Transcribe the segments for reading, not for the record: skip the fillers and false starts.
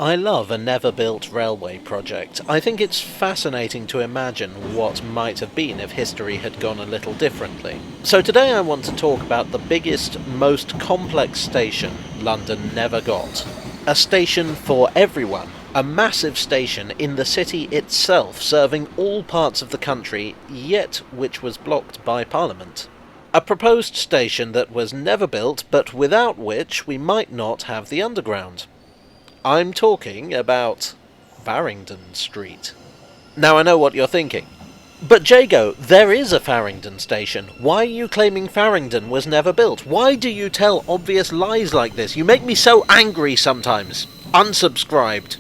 I love a never-built railway project. I think it's fascinating to imagine what might have been if history had gone a little differently. So today I want to talk about the biggest, most complex station London never got. A station for everyone. A massive station in the city itself, serving all parts of the country, yet which was blocked by Parliament. A proposed station that was never built, but without which we might not have the Underground. I'm talking about Farringdon Street. Now I know what you're thinking. But Jago, there is a Farringdon station. Why are you claiming Farringdon was never built? Why do you tell obvious lies like this? You make me so angry sometimes. Unsubscribed.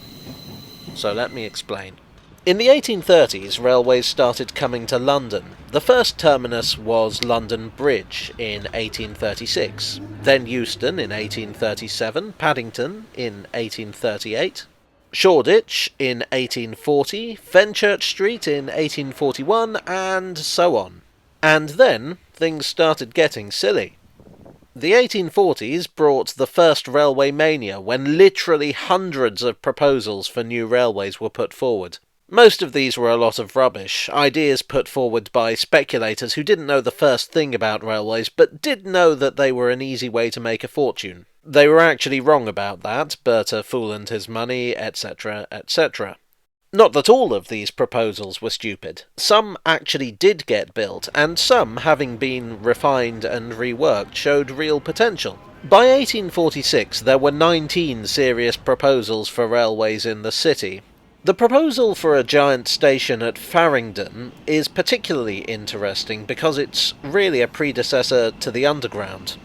So let me explain. In the 1830s, railways started coming to London. The first terminus was London Bridge in 1836, then Euston in 1837, Paddington in 1838, Shoreditch in 1840, Fenchurch Street in 1841, and so on. And then things started getting silly. The 1840s brought the first railway mania, when literally hundreds of proposals for new railways were put forward. Most of these were a lot of rubbish, ideas put forward by speculators who didn't know the first thing about railways, but did know that they were an easy way to make a fortune. They were actually wrong about that, but a fool and his money, etc., etc. Not that all of these proposals were stupid. Some actually did get built, and some, having been refined and reworked, showed real potential. By 1846, there were 19 serious proposals for railways in the city. The proposal for a giant station at Farringdon is particularly interesting because it's really a predecessor to the Underground.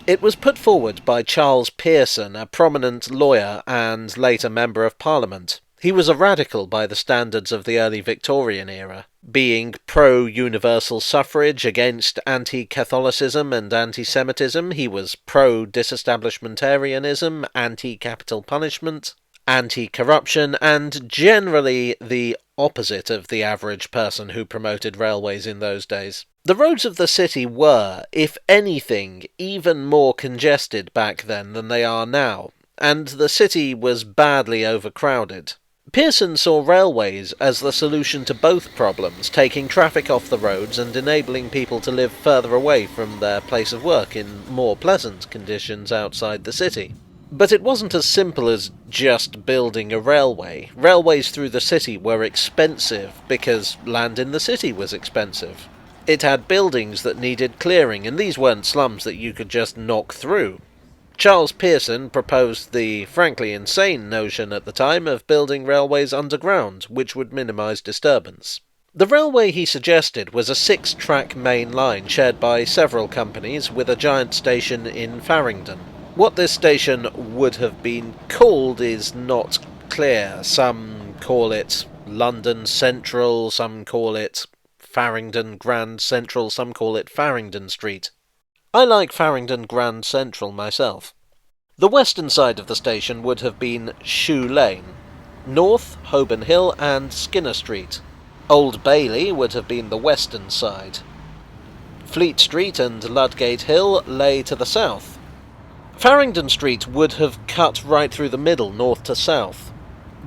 It was put forward by Charles Pearson, a prominent lawyer and later Member of Parliament. He was a radical by the standards of the early Victorian era, being pro-universal suffrage, against anti-Catholicism and anti-Semitism. He was pro-disestablishmentarianism, anti-capital punishment, anti-corruption, and generally the opposite of the average person who promoted railways in those days. The roads of the city were, if anything, even more congested back then than they are now, and the city was badly overcrowded. Pearson saw railways as the solution to both problems, taking traffic off the roads and enabling people to live further away from their place of work in more pleasant conditions outside the city. But it wasn't as simple as just building a railway. Railways through the city were expensive because land in the city was expensive. It had buildings that needed clearing, and these weren't slums that you could just knock through. Charles Pearson proposed the frankly insane notion at the time of building railways underground, which would minimise disturbance. The railway he suggested was a 6-track main line shared by several companies with a giant station in Farringdon. What this station would have been called is not clear. Some call it London Central, some call it Farringdon Grand Central, some call it Farringdon Street. I like Farringdon Grand Central myself. The western side of the station would have been Shoe Lane, north Holborn Hill and Skinner Street. Old Bailey would have been the western side. Fleet Street and Ludgate Hill lay to the south. Farringdon Street would have cut right through the middle, north to south.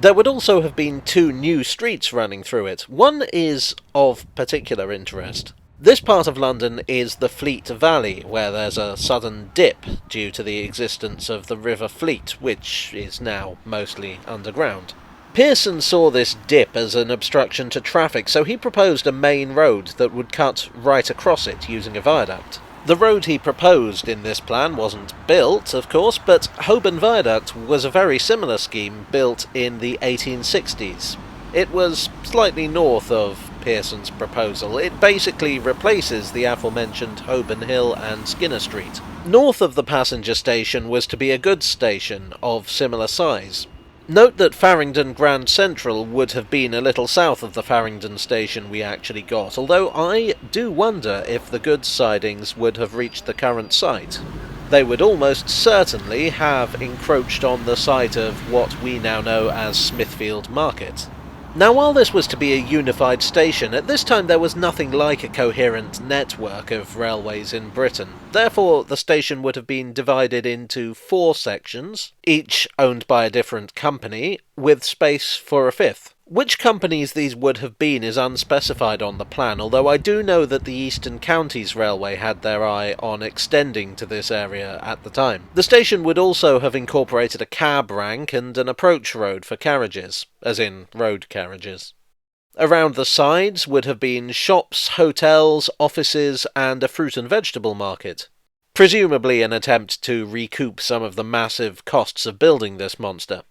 There would also have been 2 new streets running through it. One is of particular interest. This part of London is the Fleet Valley, where there's a sudden dip due to the existence of the River Fleet, which is now mostly underground. Pearson saw this dip as an obstruction to traffic, so he proposed a main road that would cut right across it using a viaduct. The road he proposed in this plan wasn't built, of course, but Holborn Viaduct was a very similar scheme built in the 1860s. It was slightly north of Pearson's proposal. It basically replaces the aforementioned Holborn Hill and Skinner Street. North of the passenger station was to be a goods station of similar size. Note that Farringdon Grand Central would have been a little south of the Farringdon station we actually got, although I do wonder if the goods sidings would have reached the current site. They would almost certainly have encroached on the site of what we now know as Smithfield Market. Now, while this was to be a unified station, at this time there was nothing like a coherent network of railways in Britain. Therefore, the station would have been divided into 4 sections, each owned by a different company, with space for a 5th. Which companies these would have been is unspecified on the plan, although I do know that the Eastern Counties Railway had their eye on extending to this area at the time. The station would also have incorporated a cab rank and an approach road for carriages, as in road carriages. Around the sides would have been shops, hotels, offices, and a fruit and vegetable market. Presumably an attempt to recoup some of the massive costs of building this monster.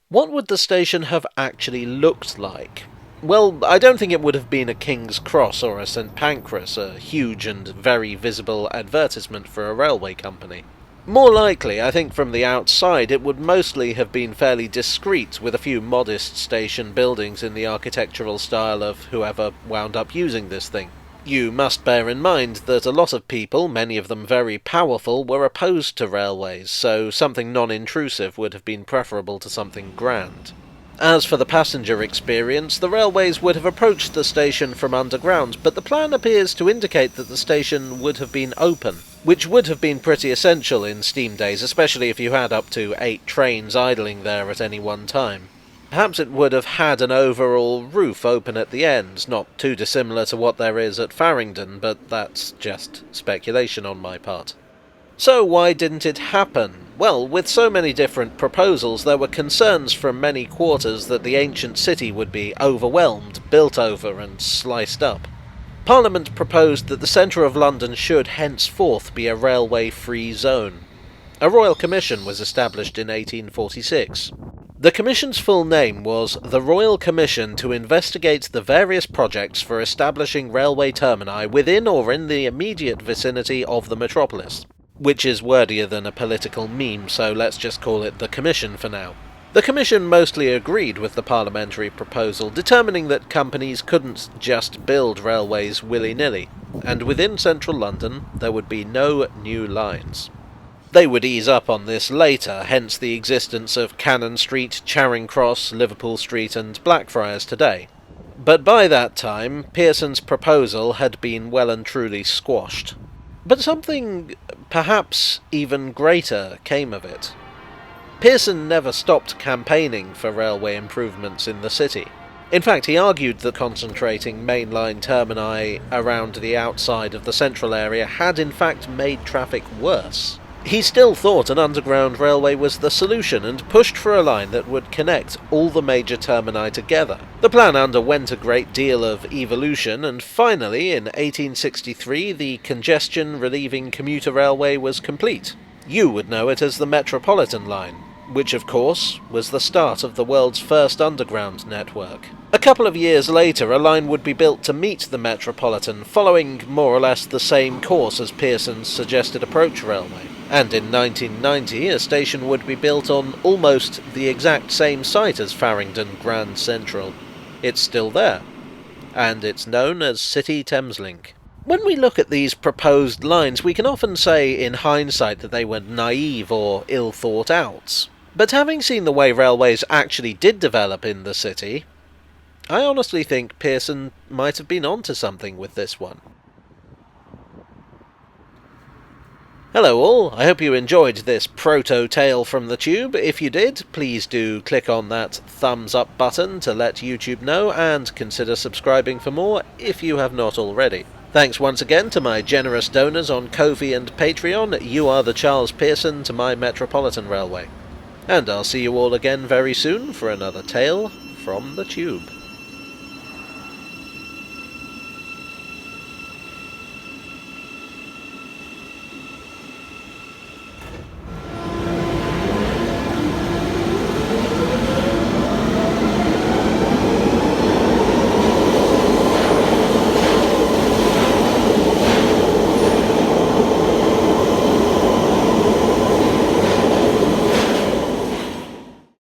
What would the station have actually looked like? Well, I don't think it would have been a King's Cross or a St Pancras, a huge and very visible advertisement for a railway company. More likely, I think from the outside, it would mostly have been fairly discreet, with a few modest station buildings in the architectural style of whoever wound up using this thing. You must bear in mind that a lot of people, many of them very powerful, were opposed to railways, so something non-intrusive would have been preferable to something grand. As for the passenger experience, the railways would have approached the station from underground, but the plan appears to indicate that the station would have been open, which would have been pretty essential in steam days, especially if you had up to 8 trains idling there at any one time. Perhaps it would have had an overall roof open at the ends, not too dissimilar to what there is at Farringdon, but that's just speculation on my part. So why didn't it happen? Well, with so many different proposals, there were concerns from many quarters that the ancient city would be overwhelmed, built over, and sliced up. Parliament proposed that the centre of London should henceforth be a railway-free zone. A royal commission was established in 1846. The commission's full name was the Royal Commission to investigate the various projects for establishing railway termini within or in the immediate vicinity of the metropolis, which is wordier than a political meme, so let's just call it the Commission for now. The Commission mostly agreed with the parliamentary proposal, determining that companies couldn't just build railways willy-nilly, and within central London there would be no new lines. They would ease up on this later, hence the existence of Cannon Street, Charing Cross, Liverpool Street and Blackfriars today. But by that time, Pearson's proposal had been well and truly squashed. But something perhaps even greater came of it. Pearson never stopped campaigning for railway improvements in the city. In fact, he argued that concentrating mainline termini around the outside of the central area had in fact made traffic worse. He still thought an underground railway was the solution and pushed for a line that would connect all the major termini together. The plan underwent a great deal of evolution, and finally, in 1863, the congestion-relieving commuter railway was complete. You would know it as the Metropolitan Line, which of course was the start of the world's first underground network. A couple of years later, a line would be built to meet the Metropolitan, following more or less the same course as Pearson's suggested approach railway. And in 1990, a station would be built on almost the exact same site as Farringdon Grand Central. It's still there, and it's known as City Thameslink. When we look at these proposed lines, we can often say in hindsight that they were naive or ill thought out. But having seen the way railways actually did develop in the city, I honestly think Pearson might have been onto something with this one. Hello all, I hope you enjoyed this proto-tale from the tube. If you did, please do click on that thumbs up button to let YouTube know, and consider subscribing for more if you have not already. Thanks once again to my generous donors on Ko-fi and Patreon. You are the Charles Pearson to my Metropolitan Railway. And I'll see you all again very soon for another tale from the tube.